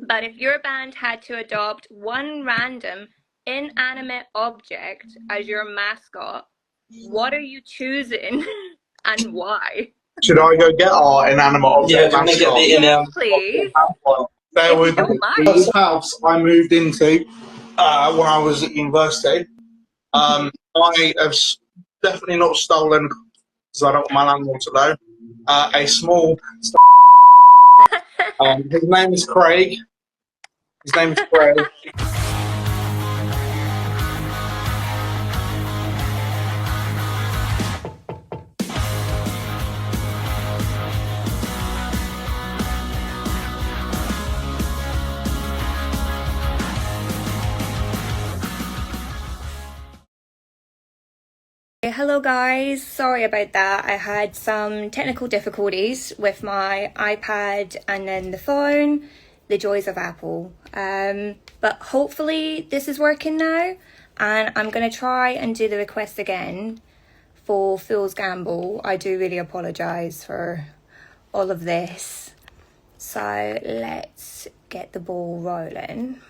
But if your band had to adopt one random inanimate object as your mascot, what are you choosing and why? Should I go get our inanimate object mascot? Yes, please. There was the first house I moved into when I was at university. I have definitely not stolen, because I don't want my landlord to know, a small... his name is Craig. His name is Craig. Hello guys, sorry about that. I had some technical difficulties with my iPad and then the phone, the joys of Apple. But hopefully this is working now, and I'm going to try and do the request again for Fool's Gamble. I do really apologise for all of this. So let's get the ball rolling.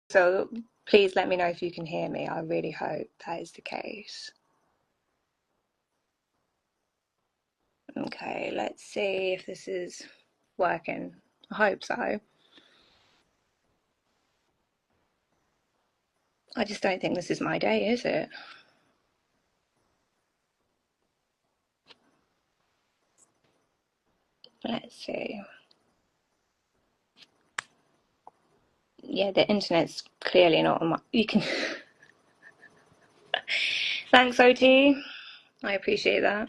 So please let me know if you can hear me. I really hope that is the case. Okay, let's see if this is working. I hope so. I just don't think this is my day, is it? Let's see. Yeah, the internet's clearly not on my... You can... Thanks, OT. I appreciate that.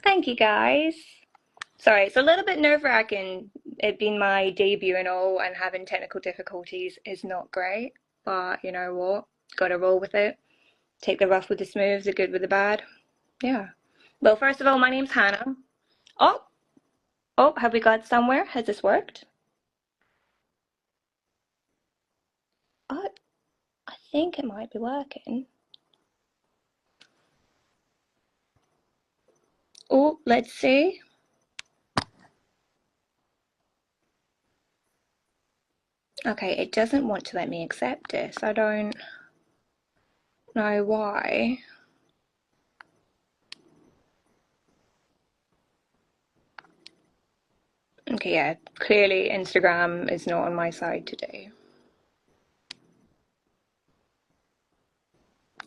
Thank you, guys. Sorry, it's a little bit nerve-wracking. It being my debut and all, and having technical difficulties is not great. But you know what? Gotta roll with it. Take the rough with the smooth, the good with the bad. Yeah. Well, first of all, my name's Hannah. Oh, have we got somewhere? Has this worked? Oh, I think it might be working. Oh, let's see. Okay, it doesn't want to let me accept this. I don't know why. Okay, yeah, clearly Instagram is not on my side today.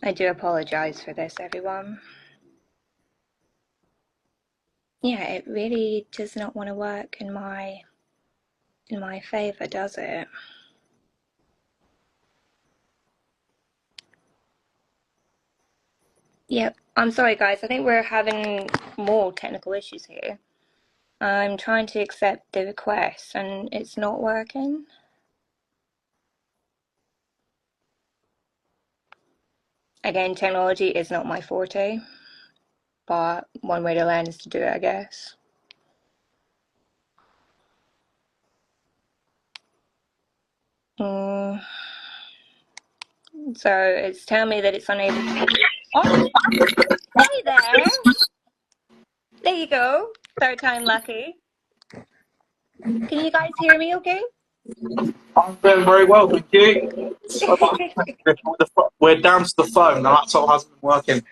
I do apologize for this, everyone. Yeah, it really does not want to work in my favor, does it? Yep, I'm sorry guys, I think we're having more technical issues here. I'm trying to accept the request and it's not working. Again, technology is not my forte, but one way to learn is to do it, I guess. So it's telling me that it's unable to... Oh, hey there! There you go. Third time lucky. Can you guys hear me okay? I'm doing very well, thank you. We're down to the phone. The laptop hasn't been working.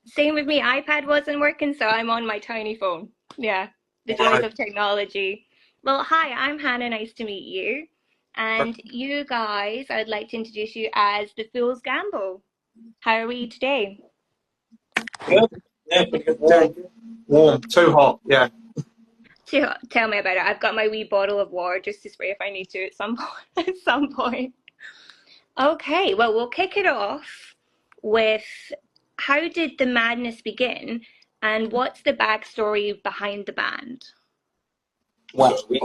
Same with me. iPad wasn't working, so I'm on my tiny phone. Yeah, the joys of technology. Well, hi, I'm Hannah. Nice to meet you. And you guys, I'd like to introduce you as the Fool's Gamble. How are we today? Good. Yeah, warm. Too hot, yeah. Tell me about it. I've got my wee bottle of water just to spray if I need to at some point. Okay, well, we'll kick it off with how did the madness begin and what's the backstory behind the band? Well, we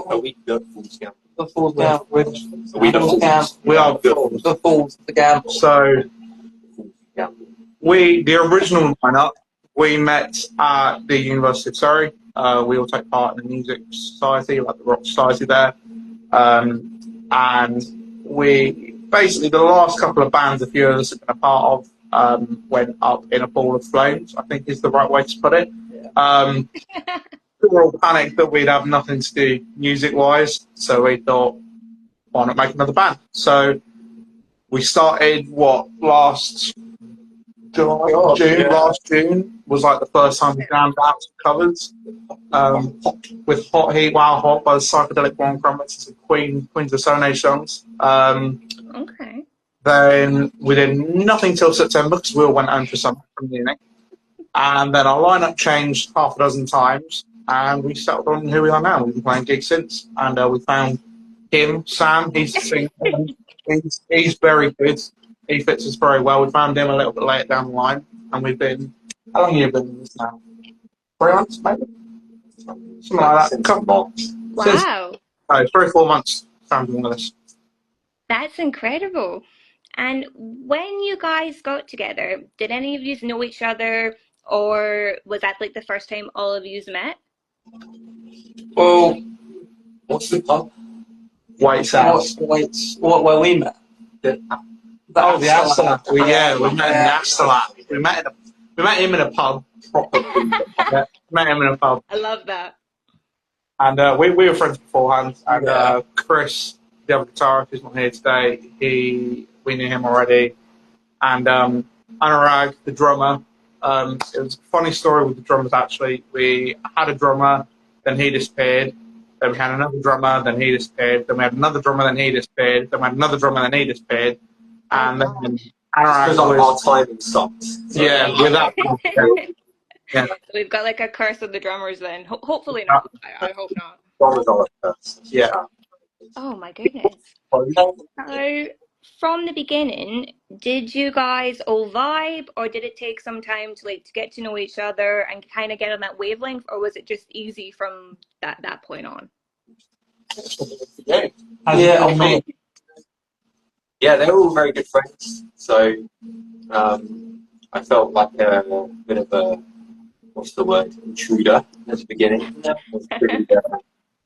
the Fool's Gamble. The Fool's Gamble. We are the Fool's Gamble. So, the original lineup, we met at the University of Surrey. We all take part in the music society, like the rock society there. And we basically, the last couple of bands a few of us have been a part of went up in a ball of flames, I think is the right way to put it. We were all panicked that we'd have nothing to do music-wise, so we thought, why not make another band? So we started, last June was like the first time we jammed out some covers with Hot Heat, Wow Hot by the Psychedelic One Crumbits and Queens of the Stone Age songs. Okay. Then we did nothing till September because we all went home for summer from uni. And then our lineup changed half a dozen times, and we settled on who we are now. We've been playing gigs since, and we found him, Sam. He's the singer. He's very good. He fits us very well. We found him a little bit later down the line, and we've been. How long have you been in this now? 3 months, maybe. Something like that. Couple months. Wow. 3 or 4 months. Sam's been with us. That's incredible. And when you guys got together, did any of you know each other, or was that like the first time all of you met? Well, what's the pub? White's House. Where we met. The Astalab. We met in the Astalab. We met him in a pub. Yeah, met him in a pub. I love that. And we were friends beforehand. And Chris, the other guitarist who's not here today, we knew him already. And Anurag, the drummer, it was a funny story with the drummers actually. We had a drummer, then he disappeared. Then we had another drummer, then he disappeared. Then we had another drummer, then he disappeared. Then we had another drummer, then he disappeared. And then Anurag was our timing sucked. Yeah, with that. Yeah. So we've got like a curse of the drummers then. Hopefully not. I hope not. Drummers are a curse. Yeah. Oh my goodness. So from the beginning, did you guys all vibe, or did it take some time to get to know each other and kind of get on that wavelength, or was it just easy from that point on? Yeah, they're all very good friends. So I felt like a bit of a, what's the word, intruder at the beginning. It was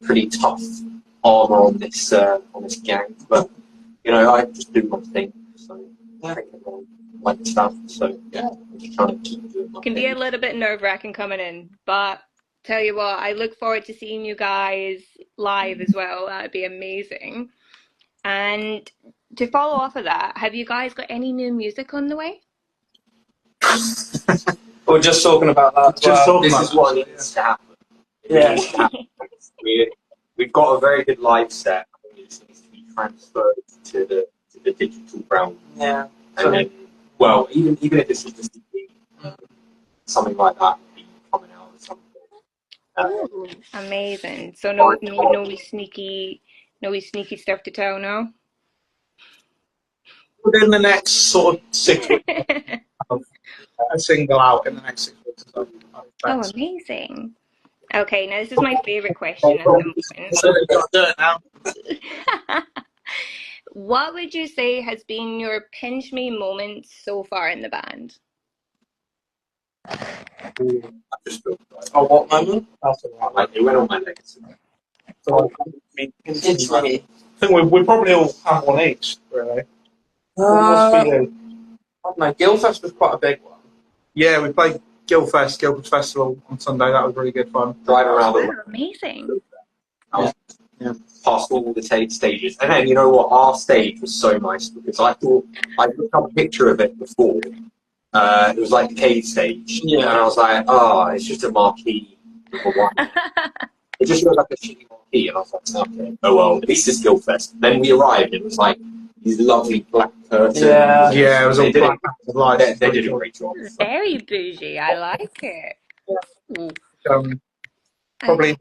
pretty tough armor on this gang, but you know, I just do my thing. So I like stuff. So yeah, I'm just trying to keep doing my Can thing. be a little bit nerve-wracking coming in, but tell you what, I look forward to seeing you guys live as well. That'd be amazing. And to follow off of that, have you guys got any new music on the way? We're just talking about that. This is what needs to happen. Yeah. We've got a very good live set. It needs to be transferred to the digital realm. Yeah. And then, well, even if it's just something like that would be coming out at some point. Amazing. So no sneaky stuff to tell now. Within the next sort of 6 weeks, a single out in the next 6 weeks. So, Oh, amazing. Okay, now this is my favorite question at the moment. What would you say has been your pinch me moment so far in the band? Oh, what moment? Like, it went on my legs. So, I think we probably all have one each, really. I don't know. Guildfest was quite a big one. Yeah, we played Guildfest Festival on Sunday. That was really good fun. Driving around Oh, amazing. past all the stages. And then, you know what? Our stage was so nice because I thought, I looked up a picture of it before. It was like the cave stage. Yeah. And I was like, oh, it's just a marquee. It just looked like a shitty marquee. And I was like, okay, oh well, at least it's Guildfest. Then we arrived and it was like these lovely black curtains. Yeah, it was all black. They did a great job. Very bougie. I like it. Probably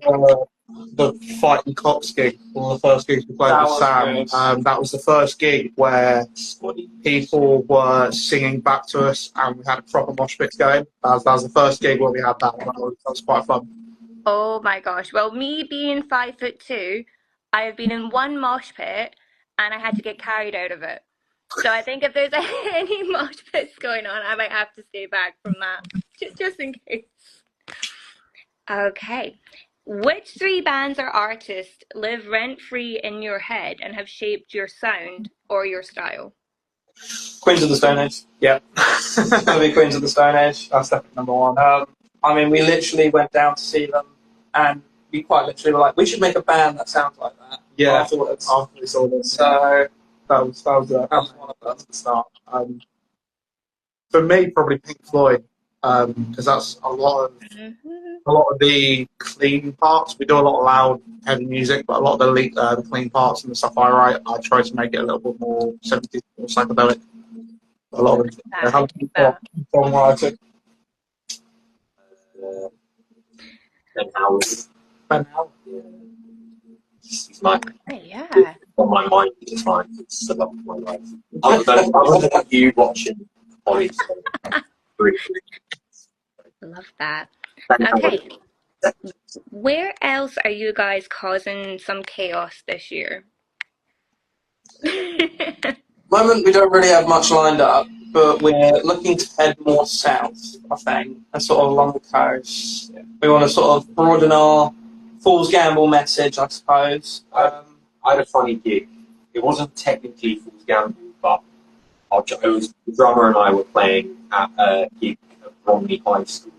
the Fighting Cops gig, one of the first gigs we played with Sam. That was the first gig where people were singing back to us and we had a proper mosh pit going. That was the first gig where we had that. That was quite fun. Oh my gosh. Well, me being 5'2", I have been in one mosh pit and I had to get carried out of it. So I think if there's any mosh pits going on, I might have to stay back from that, just in case. Okay. Which 3 bands or artists live rent-free in your head and have shaped your sound or your style? Queens of the Stone Age. Yeah. It's going to be Queens of the Stone Age. That's definitely number one. I mean, we literally went down to see them, and we quite literally were like, we should make a band that sounds like that. Yeah. Afterwards. After we saw this. So That was that was one of them. at the start. For me, probably Pink Floyd, because that's a lot of the clean parts. We do a lot of loud, heavy music, but a lot of the clean parts and the stuff I write, I try to make it a little bit more 70s, more psychedelic. A lot of songwriting. Ben Howard. Ben Howard. Yeah. He's my, Yeah. on my mind at the time. It's the love of my life. I was like you watching Ollie. Love that. Ben Okay. Howard. Where else are you guys causing some chaos this year? Moment we don't really have much lined up, but we're looking to head more south, I think, and sort of along the coast. We want to sort of broaden our Fool's Gamble message, I suppose. I had a funny gig. It wasn't technically Fool's Gamble, but the drummer and I were playing at a gig at Bromley High School.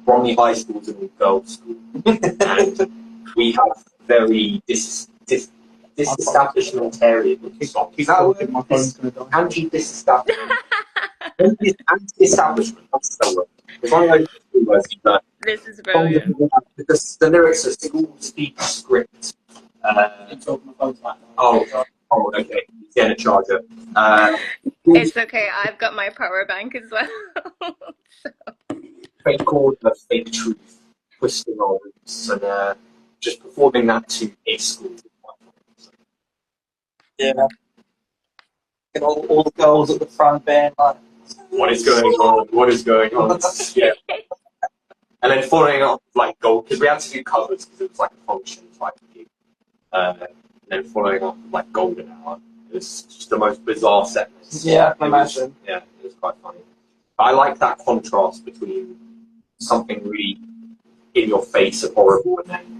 Bromley High School is an all-girls school, and we have very disestablishmentarian songs. Is that a word? My phone's going to die. Anti-disestablishment. Anti-establishment, that's the word. It's one of those two words you learn. This is brilliant. Because the lyrics are school speak script. Oh, okay. Get a charger. It's okay. I've got my power bank as well. Fake chord, fake truth, twisting our roots, and just performing that to a school. Yeah. And all the girls at the front being like, What is going on? What is going on? Yeah. And then following up like gold, because we had to do covers because it was like a function type of gig. And then following up with like Golden Hour. It was just the most bizarre set list. yeah, I can imagine. Yeah, it was quite funny. But I like that contrast between something really in your face and horrible and then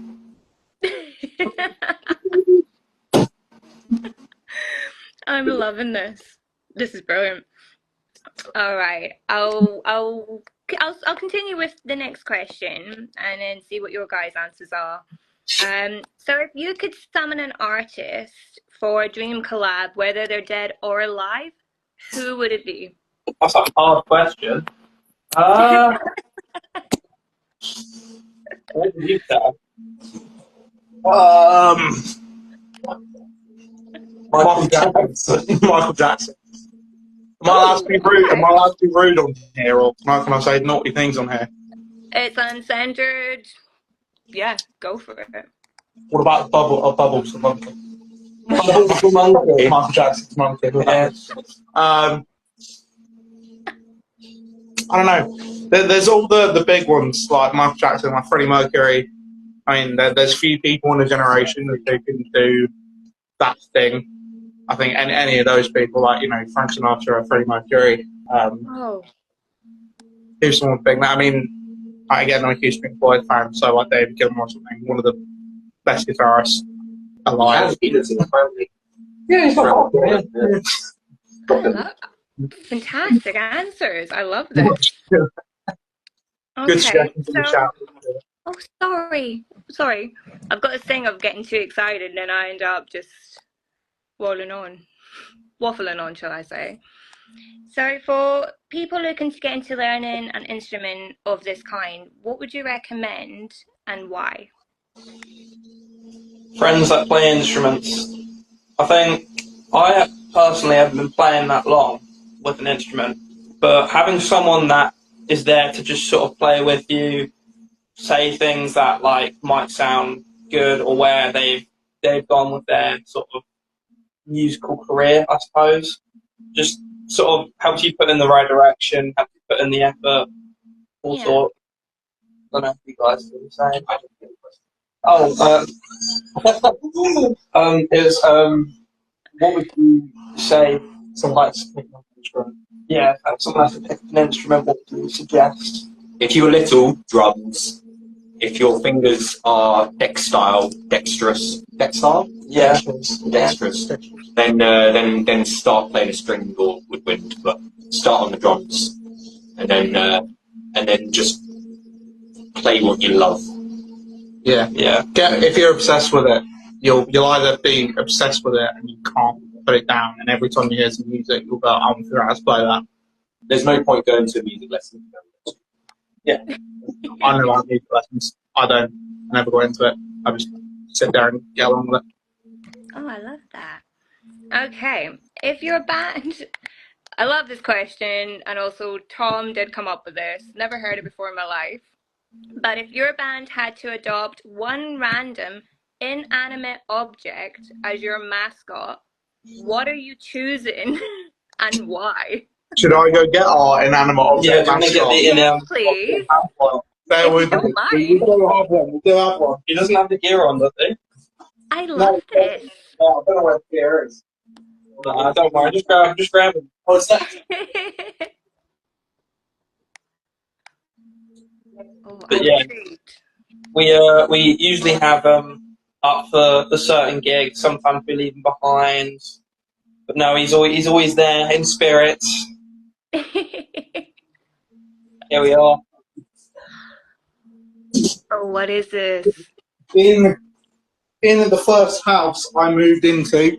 I'm loving this. This is brilliant. All right, I'll continue with the next question and then see what your guys' answers are. So if you could summon an artist for a dream collab, whether they're dead or alive, who would it be? That's a hard question. What did you say? Michael Jackson. Michael Jackson. Am I allowed to be rude? Am I allowed to be rude on here, or can I say naughty things on here? It's uncensored. Yeah, go for it. What about Bubbles the monkey? Bubbles the monkey. Michael Jackson's monkey. Yeah. I don't know. There's all the big ones like Michael Jackson, like Freddie Mercury. I mean, there's few people in a generation who can do that thing. I think any of those people, like, you know, Frank Sinatra or Freddie Mercury, do someone big. I mean, again, I'm a huge Pink Floyd fan, so like David Gilmour or something, one of the best guitarists alive. he lives in the family. Yeah, he's not Fantastic answers. I love this. Good Okay, suggestions in the chat. oh, sorry. I've got this thing of getting too excited and then I end up just waffling on, shall I say. So for people looking to get into learning an instrument of this kind, what would you recommend and why? Friends that play instruments. I think I personally haven't been playing that long with an instrument, but having someone that is there to just sort of play with you, say things that like might sound good, or where they've gone with their sort of musical career, I suppose, just sort of helps you put in the right direction, helps you put in the effort, all sorts. I don't know if you guys do the same. What would you say? Someone likes to pick up an instrument. Yeah, someone has to pick an instrument. What would you suggest? If you were little, drums. if your fingers are dexterous, Yeah. dexterous, then start playing a string or woodwind, but start on the drums, and then just play what you love. Yeah. If you're obsessed with it, you'll either be obsessed with it and you can't put it down, and every time you hear some music, you'll go, "I want to figure out how to play that." There's no point going to a music lesson. Yeah. I know about music lessons. I don't. I never go into it. I just sit there and get along with it. Oh, I love that. Okay, if your band, I love this question, and also Tom did come up with this. Never heard it before in my life. But if your band had to adopt one random inanimate object as your mascot, what are you choosing and why? Should I go get our inanimate object? Yeah, get the Yes, please. There If we you go. don't mind. We do have one. We do have one. He doesn't have the gear on, does he? I love this. No, I don't know where the gear is. No, don't worry. Just grab him. Oh, it's that. Oh, But I'm yeah. intrigued. We usually have up for certain gigs. Sometimes we leave him behind, but no, he's always there in spirit. Here we are. Oh, what is this? In the first house I moved into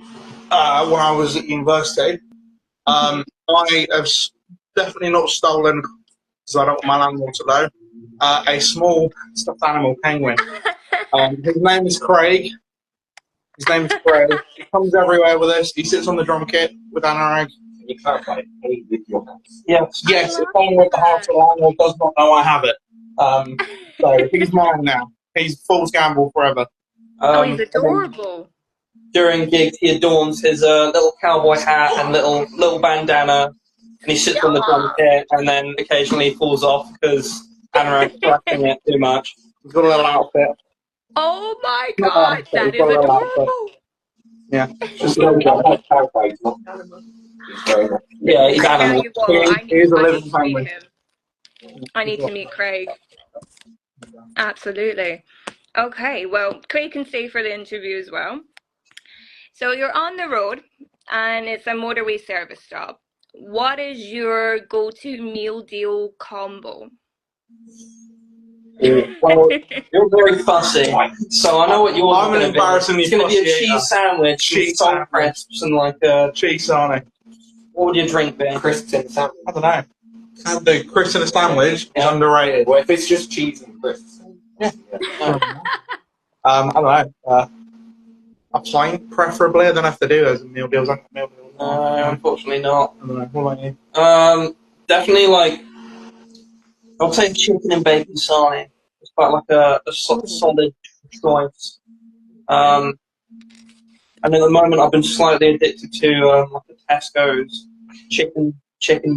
when I was at university, I have definitely not stolen, because I don't want my landlord to know, a small stuffed animal penguin. His name is Craig. He comes everywhere with us. He sits on the drum kit with Anurag. Can you clarify? Hey, with your house. Yes, if anyone with the house, the landlord does not know I have it. So he's mine now. He's Fool's Gamble forever. Oh, he's adorable. During gigs, he adorns his little cowboy hat and little bandana, and he sits on the drum kit, and then occasionally he falls off because Anurag's thrashing it too much. He's got a little outfit. Oh my god, that is adorable. Yeah. Just know that clarify, he's not an animal. He's very much. Yeah, he's I tell animal. you what, He is a I living need to meet penguin. him. I need to meet Craig. Absolutely. Okay, well, Craig can stay for the interview as well. So you're on the road, and it's a motorway service stop. What is your go-to meal deal combo? Well, you're very fussy, so I know what yours I'm is an going to be. embarrassingly It's going to be a fussy eater. cheese sandwich, Cheese salt sandwich. crisps, and like a Cheese sarnie. What would your drink be? Crisps in a sandwich. I don't know. Can do. Crisps in a sandwich is Yeah. underrated. Well, if it's just cheese and crisps. Yeah. I don't know. A pint, preferably. I don't have to do those meal deals. I meal deals. No, unfortunately not. I don't know. What about you? Definitely like I'll take chicken and bacon sarnie. It's quite like a solid choice. And at the moment, I've been slightly addicted to like a Tesco's chicken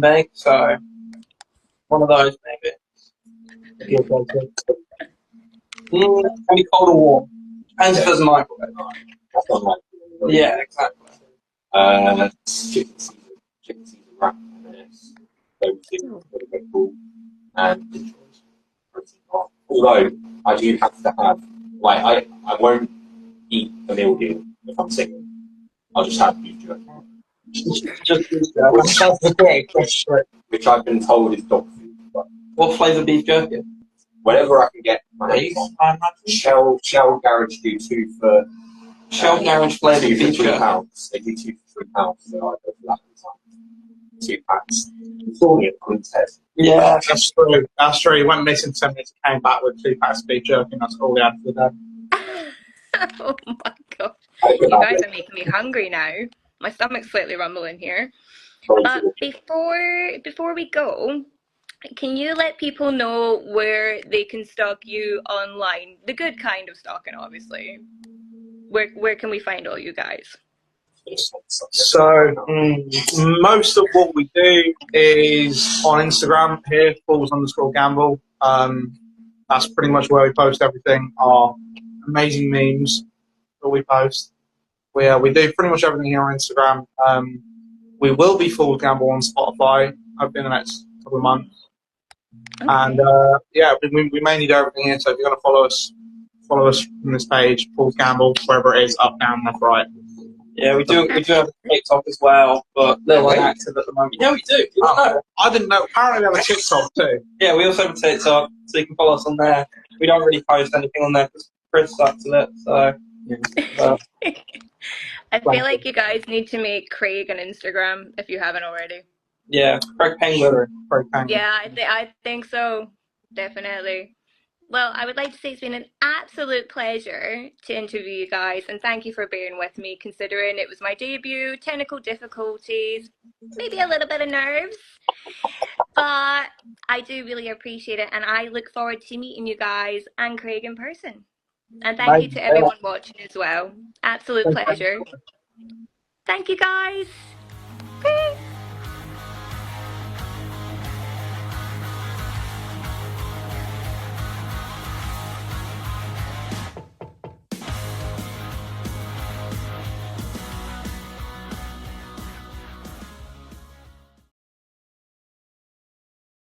bake. So one of those maybe. Can be cold or warm. Depends if there's a microwave. That's not like. Yeah, exactly. Chicken Caesar wrap, and then it's those Red Bull and protein bar. Although I do have to have, like, I won't eat a meal deal if I'm single. I'll just have beef jerky, which I've been told is dog food. But What flavour beef jerky? whatever I can get my hands on. Shell Garage do 2 for Shell Garage flavoured 2 for beef jerky. £3. They do 2 for £3, so I go for that every time. 2 packs. It's all in contest. Yeah. That's true. That's true. He went missing 10 minutes and came back with 2 packs of beef jerky, and that's all we had for the day. Oh my god. I You could have guys it. are making me hungry now. My stomach's slightly rumbling here. Sorry But to the- before we go, can you let people know where they can stalk you online? The good kind of stalking, obviously. Where can we find all you guys? So, most of what we do is on Instagram here, Fools_Gamble. That's pretty much where we post everything. Our amazing memes that we post. We do pretty much everything here on Instagram. We will be Fools Gamble on Spotify over the next couple of months. And yeah, we mainly do everything here. So if you're going to follow us from this page, Paul Campbell, wherever it is, up, down, left, right. Yeah, we do have a TikTok as well, but they're inactive at the moment. Yeah, we do. You don't know. I didn't know. Apparently, we have a TikTok too. Yeah, we also have a TikTok, so you can follow us on there. We don't really post anything on there because Chris sucks at it. So, I feel like you guys need to make Craig an Instagram if you haven't already. yeah, Craig Penguin. Yeah, I think so. Definitely. Well, I would like to say it's been an absolute pleasure to interview you guys, and thank you for bearing with me, considering it was my debut, technical difficulties, maybe a little bit of nerves, but I do really appreciate it, and I look forward to meeting you guys and Craig in person. And thank you to everyone watching as well. Absolute pleasure. Thank you, guys.